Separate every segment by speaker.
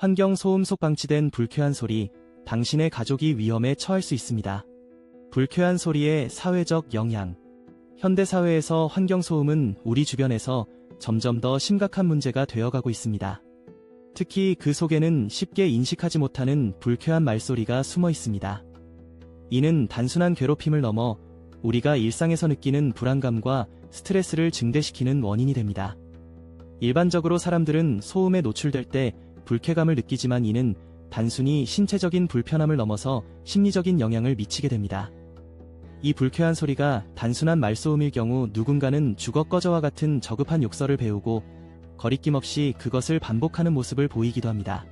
Speaker 1: 환경 소음 속 방치된 불쾌한 소리, 당신의 가족이 위험에 처할 수 있습니다. 불쾌한 소리의 사회적 영향. 현대 사회에서 환경 소음은 우리 주변에서 점점 더 심각한 문제가 되어가고 있습니다. 특히 그 속에는 쉽게 인식하지 못하는 불쾌한 말소리가 숨어 있습니다. 이는 단순한 괴롭힘을 넘어 우리가 일상에서 느끼는 불안감과 스트레스를 증대시키는 원인이 됩니다. 일반적으로 사람들은 소음에 노출될 때 불쾌감을 느끼지만 이는 단순히 신체적인 불편함을 넘어서 심리적인 영향을 미치게 됩니다. 이 불쾌한 소리가 단순한 말소음일 경우 누군가는 죽어 꺼져와 같은 저급한 욕설을 배우고 거리낌 없이 그것을 반복하는 모습을 보이기도 합니다.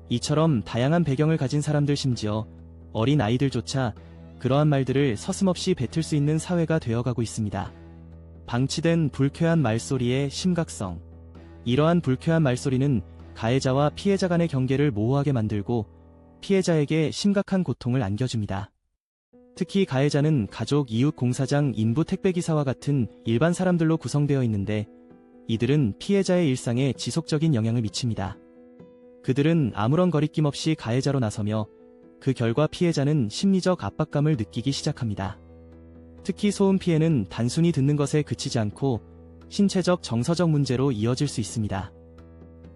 Speaker 1: 이처럼 다양한 배경을 가진 사람들, 심지어 어린 아이들조차 그러한 말들을 서슴없이 뱉을 수 있는 사회가 되어가고 있습니다. 방치된 불쾌한 말소리의 심각성. 이러한 불쾌한 말소리는 가해자와 피해자 간의 경계를 모호하게 만들고 피해자에게 심각한 고통을 안겨줍니다. 특히 가해자는 가족, 이웃, 공사장, 인부, 택배기사와 같은 일반 사람들로 구성되어 있는데 이들은 피해자의 일상에 지속적인 영향을 미칩니다. 그들은 아무런 거리낌 없이 가해자로 나서며 그 결과 피해자는 심리적 압박감을 느끼기 시작합니다. 특히 소음 피해는 단순히 듣는 것에 그치지 않고 신체적, 정서적 문제로 이어질 수 있습니다.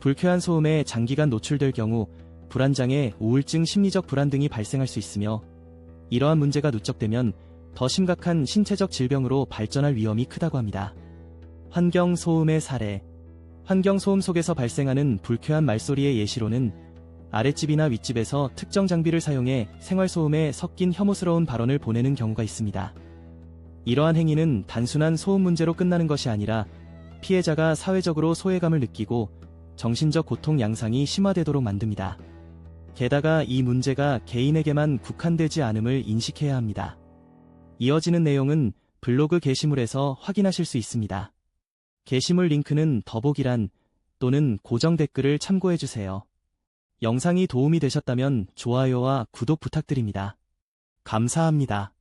Speaker 1: 불쾌한 소음에 장기간 노출될 경우 불안장애, 우울증, 심리적 불안 등이 발생할 수 있으며 이러한 문제가 누적되면 더 심각한 신체적 질병으로 발전할 위험이 크다고 합니다. 환경 소음의 사례. 환경 소음 속에서 발생하는 불쾌한 말소리의 예시로는 아랫집이나 윗집에서 특정 장비를 사용해 생활소음에 섞인 혐오스러운 발언을 보내는 경우가 있습니다. 이러한 행위는 단순한 소음 문제로 끝나는 것이 아니라 피해자가 사회적으로 소외감을 느끼고 정신적 고통 양상이 심화되도록 만듭니다. 게다가 이 문제가 개인에게만 국한되지 않음을 인식해야 합니다. 이어지는 내용은 블로그 게시물에서 확인하실 수 있습니다. 게시물 링크는 더보기란 또는 고정 댓글을 참고해주세요. 영상이 도움이 되셨다면 좋아요와 구독 부탁드립니다. 감사합니다.